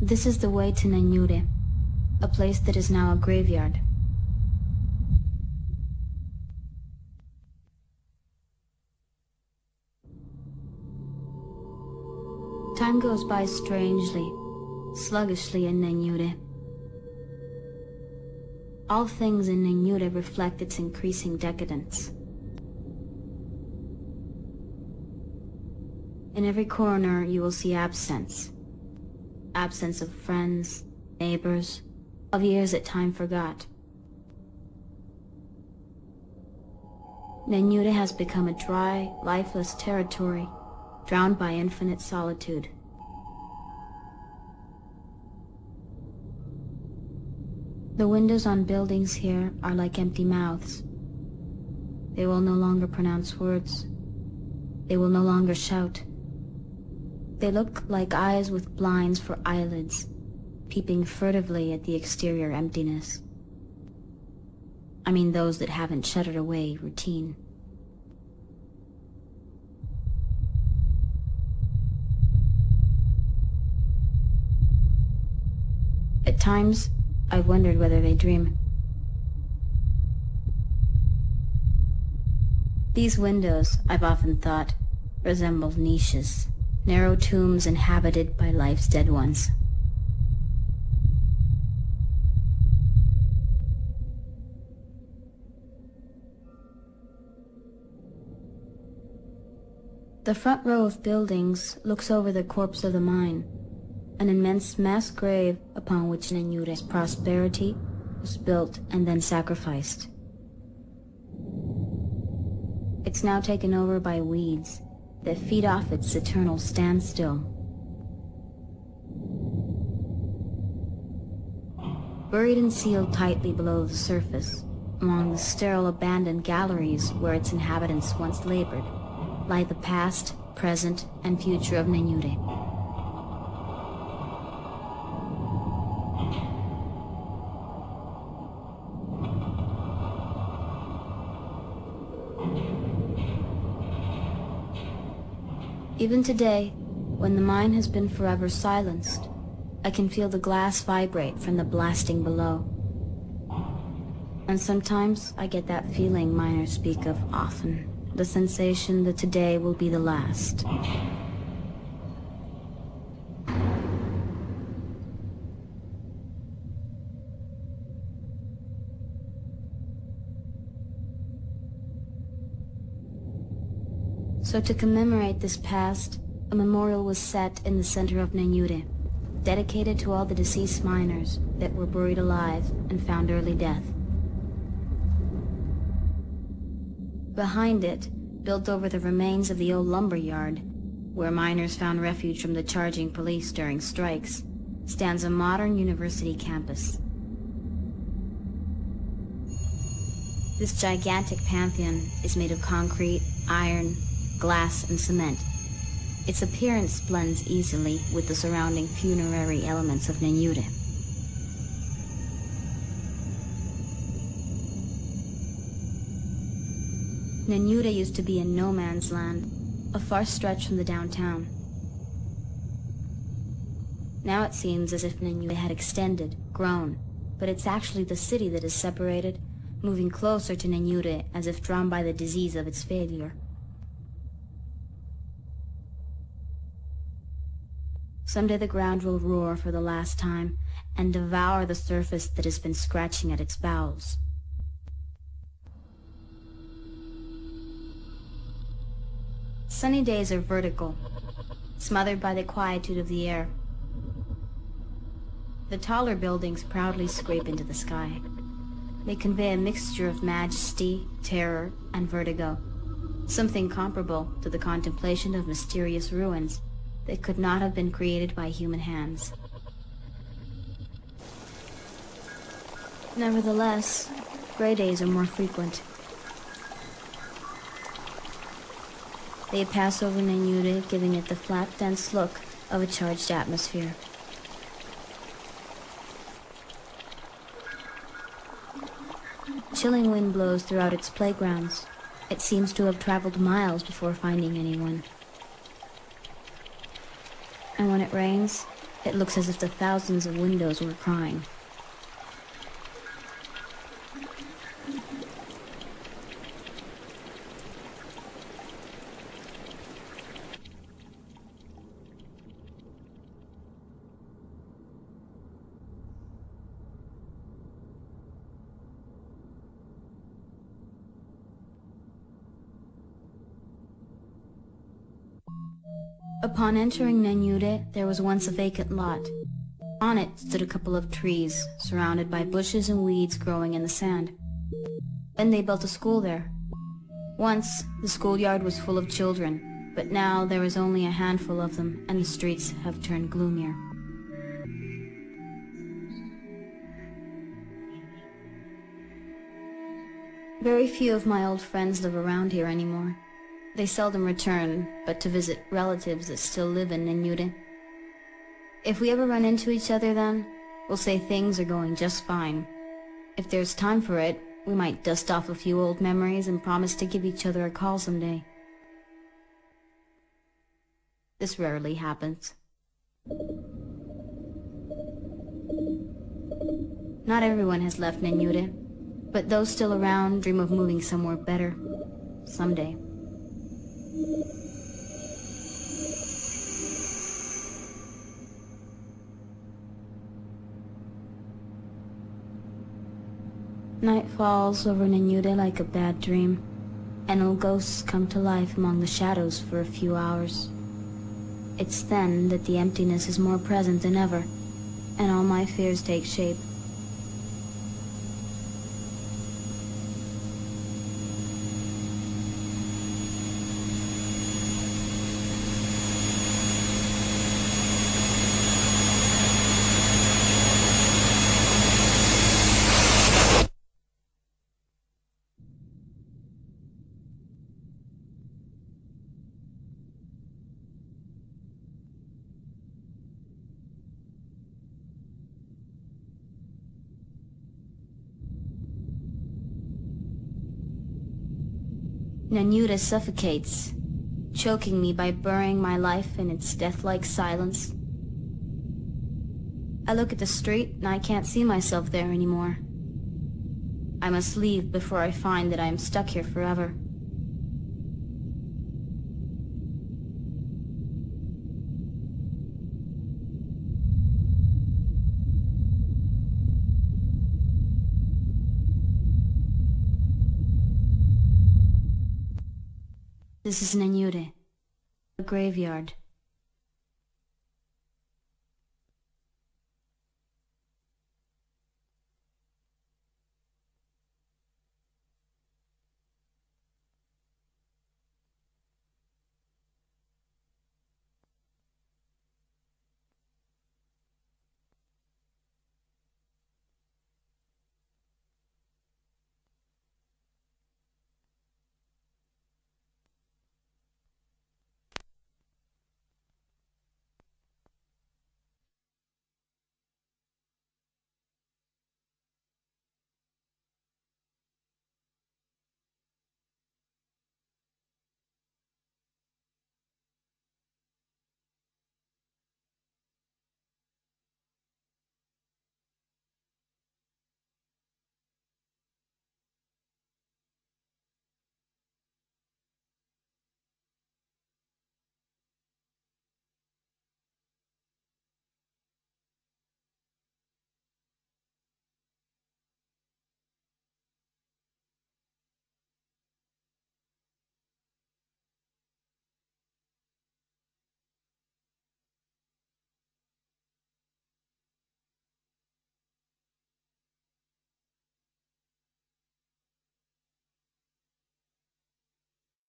This is the way to Nenyure, a place that is now a graveyard. Time goes by strangely, sluggishly in Nenyure. All things in Nenyure reflect its increasing decadence. In every corner you will see absence. Absence of friends, neighbors, of years that time forgot. Nenyure has become a dry, lifeless territory, drowned by infinite solitude. The windows on buildings here are like empty mouths. They will no longer pronounce words. They will no longer shout. They look like eyes with blinds for eyelids, peeping furtively at the exterior emptiness. I mean those that haven't shuttered away routine. At times, I've wondered whether they dream. These windows, I've often thought, resemble niches, narrow tombs inhabited by life's dead ones. The front row of buildings looks over the corpse of the mine, an immense mass grave upon which Nenyure's prosperity was built and then sacrificed. It's now taken over by weeds that feed off its eternal standstill. Buried and sealed tightly below the surface, among the sterile abandoned galleries where its inhabitants once labored, lie the past, present, and future of Nenyure. Even today, when the mine has been forever silenced, I can feel the glass vibrate from the blasting below. And sometimes I get that feeling miners speak of often, the sensation that today will be the last. So to commemorate this past, a memorial was set in the center of Nenyure, dedicated to all the deceased miners that were buried alive and found early death. Behind it, built over the remains of the old lumber yard, where miners found refuge from the charging police during strikes, stands a modern university campus. This gigantic pantheon is made of concrete, iron, glass, and cement. Its appearance blends easily with the surrounding funerary elements of Nenyure. Nenyure used to be a no man's land, a far stretch from the downtown. Now it seems as if Nenyure had extended, grown, but it's actually the city that is separated, moving closer to Nenyure as if drawn by the disease of its failure. Someday the ground will roar for the last time and devour the surface that has been scratching at its bowels. Sunny days are vertical, smothered by the quietude of the air. The taller buildings proudly scrape into the sky. They convey a mixture of majesty, terror, and vertigo, something comparable to the contemplation of mysterious ruins that could not have been created by human hands. Nevertheless, gray days are more frequent. They pass over Nenyure, giving it the flat, dense look of a charged atmosphere. Chilling wind blows throughout its playgrounds. It seems to have traveled miles before finding anyone. And when it rains, It looks as if the thousands of windows were crying. Upon entering Nenyure, there was once a vacant lot. On it stood a couple of trees, surrounded by bushes and weeds growing in the sand. Then they built a school there. Once, the schoolyard was full of children, but now there is only a handful of them, and the streets have turned gloomier. Very few of my old friends live around here anymore. They seldom return, but to visit relatives that still live in Nenyure. If we ever run into each other then, we'll say things are going just fine. If there's time for it, we might dust off a few old memories and promise to give each other a call someday. This rarely happens. Not everyone has left Nenyure, but those still around dream of moving somewhere better, someday. Night falls over Nenyure like a bad dream, and old ghosts come to life among the shadows for a few hours. It's then that the emptiness is more present than ever, and all my fears take shape. Nenyure suffocates, choking me by burying my life in its death-like silence. I look at the street and I can't see myself there anymore. I must leave before I find that I am stuck here forever. This is Nenyure, a graveyard.